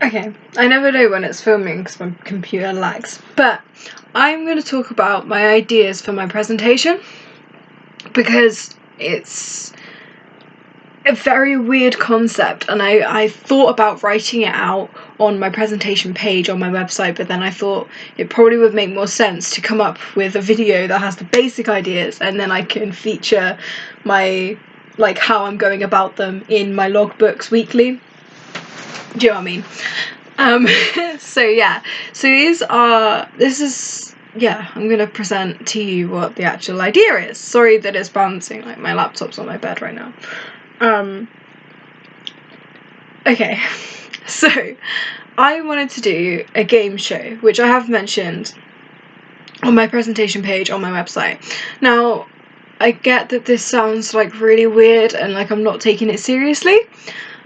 Okay, I never know when it's filming because my computer lags, but I'm going to talk about my ideas for my presentation because it's a very weird concept, and I thought about writing it out on my presentation page on my website, but then I thought it probably would make more sense to come up with a video that has the basic ideas, and then I can feature my, like, how I'm going about them in my logbooks weekly. Do you know what I mean? So yeah, so I'm gonna present to you what the actual idea is. Sorry that it's bouncing, like my laptop's on my bed right now. Okay, so I wanted to do a game show, which I have mentioned on my presentation page on my website. Now, I get that this sounds like really weird and like I'm not taking it seriously,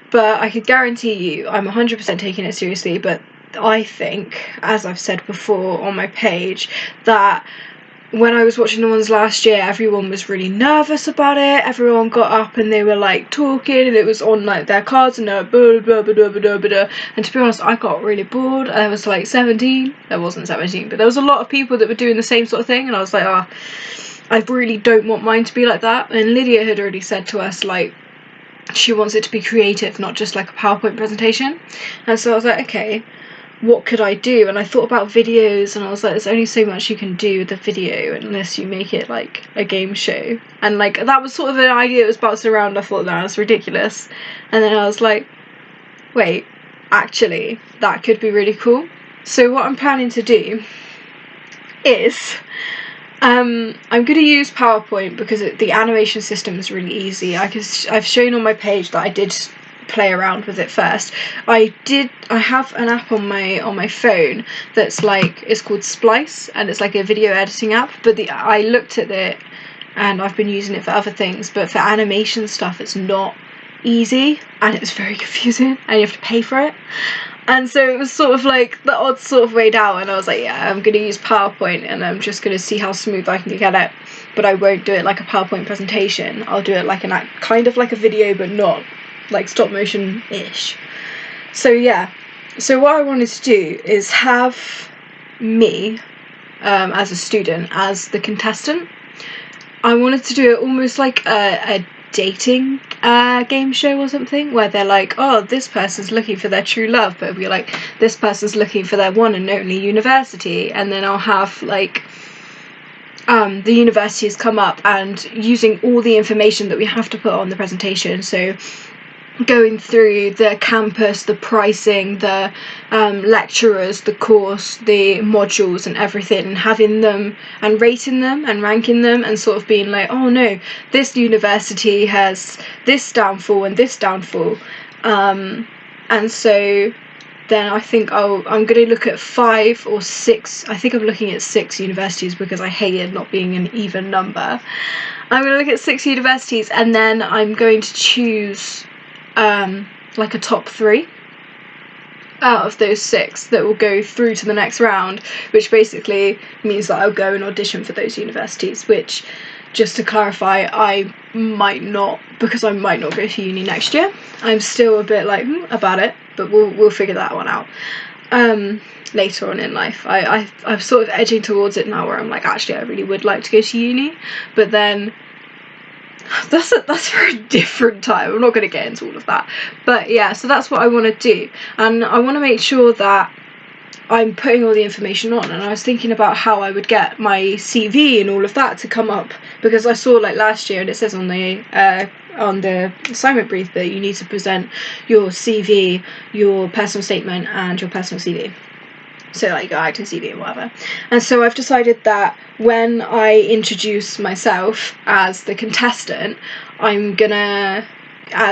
but I could guarantee you I'm 100% taking it seriously. But I think, as I've said before on my page, that when I was watching the ones last year, everyone was really nervous about it. Everyone got up and they were like talking, and it was on like their cards and they were blah, blah, blah, blah, blah, blah, blah. And to be honest, I got really bored. I was like 17. There wasn't 17, but there was a lot of people that were doing the same sort of thing, and I was like, I really don't want mine to be like that. And Lydia had already said to us, like, she wants it to be creative, not just like a PowerPoint presentation. And so I was like, okay, what could I do? And I thought about videos, and I was like, there's only so much you can do with the video unless you make it like a game show. And like that was sort of an idea that was bouncing around. I thought that was ridiculous, and then I was like, wait, actually that could be really cool. So what I'm planning to do is I'm going to use PowerPoint because the animation system is really easy. I've shown on my page that I did play around with it first. I have an app on my phone that's like, it's called Splice, and it's like a video editing app, but I looked at it and I've been using it for other things, but for animation stuff it's not easy and it's very confusing and you have to pay for it. And so it was sort of like the odds sort of weighed out, and I was like, yeah, I'm going to use PowerPoint and I'm just going to see how smooth I can get it, but I won't do it like a PowerPoint presentation. I'll do it like kind of like a video, but not like stop motion-ish. So yeah, so what I wanted to do is have me as a student, as the contestant. I wanted to do it almost like a dating game show or something, where they're like, oh, this person's looking for their true love, but it'll be like, this person's looking for their one and only university, and then I'll have like the universities come up and using all the information that we have to put on the presentation, so going through the campus, the pricing, the lecturers, the course, the modules and everything, and having them and rating them and ranking them, and sort of being like, oh no, this university has this downfall and this downfall, and so then I think I'm going to look at 5 or 6, I think I'm looking at 6 universities because I hated not being an even number. I'm going to look at 6 universities, and then I'm going to choose like a top 3 out of those 6 that will go through to the next round, which basically means that I'll go and audition for those universities, which, just to clarify, I might not, because I might not go to uni next year. I'm still a bit like about it, but we'll figure that one out later on in life. I'm sort of edging towards it now, where I'm like, actually I really would like to go to uni, but then that's for a different time. I'm not going to get into all of that, but yeah, so that's what I want to do, and I want to make sure that I'm putting all the information on. And I was thinking about how I would get my CV and all of that to come up, because I saw like last year, and it says on the assignment brief that you need to present your CV, your personal statement and your personal CV, so like your acting CV and whatever. And so I've decided that when I introduce myself as the contestant, I'm gonna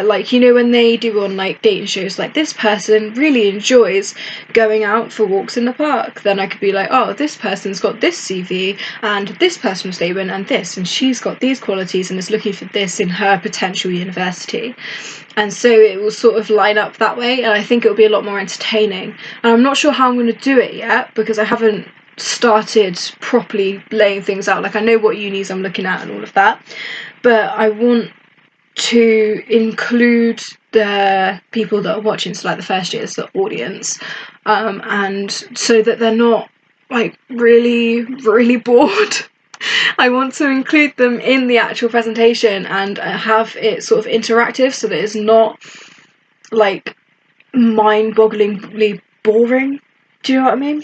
like, you know, when they do on like dating shows, like, this person really enjoys going out for walks in the park, then I could be like, oh, this person's got this CV and this personal statement and this, and she's got these qualities and is looking for this in her potential university. And so it will sort of line up that way, and I think it'll be a lot more entertaining. And I'm not sure how I'm going to do it yet, because I haven't started properly laying things out. Like, I know what unis I'm looking at and all of that, but I want to include the people that are watching, so like the first years, the audience, and so that they're not like really bored. I want to include them in the actual presentation and have it sort of interactive, so that it's not like mind-bogglingly boring. Do you know what I mean?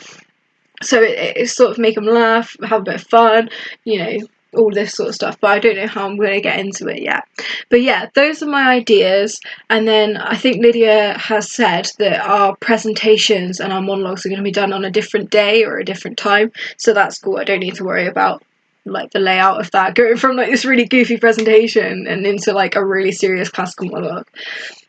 So it sort of make them laugh, have a bit of fun, you know, all this sort of stuff, but I don't know how I'm going to get into it yet. But yeah, those are my ideas. And then I think Lydia has said that our presentations and our monologues are going to be done on a different day or a different time, so that's cool. I don't need to worry about like the layout of that, going from like this really goofy presentation and into like a really serious classical monologue.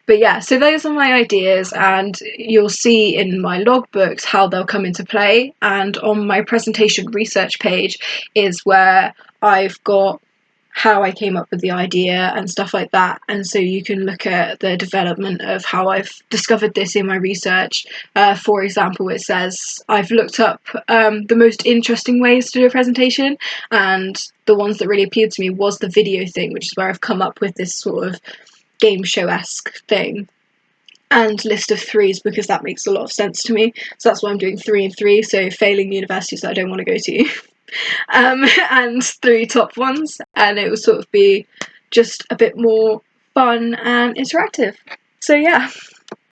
But yeah, so those are my ideas, and you'll see in my logbooks how they'll come into play. And on my presentation research page is where I've got how I came up with the idea and stuff like that. And so you can look at the development of how I've discovered this in my research. For example, it says I've looked up the most interesting ways to do a presentation, and the ones that really appealed to me was the video thing, which is where I've come up with this sort of game show-esque thing, and list of threes, because that makes a lot of sense to me. So that's why I'm doing 3 and 3, so failing universities that I don't want to go to, and 3 top ones, and it will sort of be just a bit more fun and interactive. So yeah.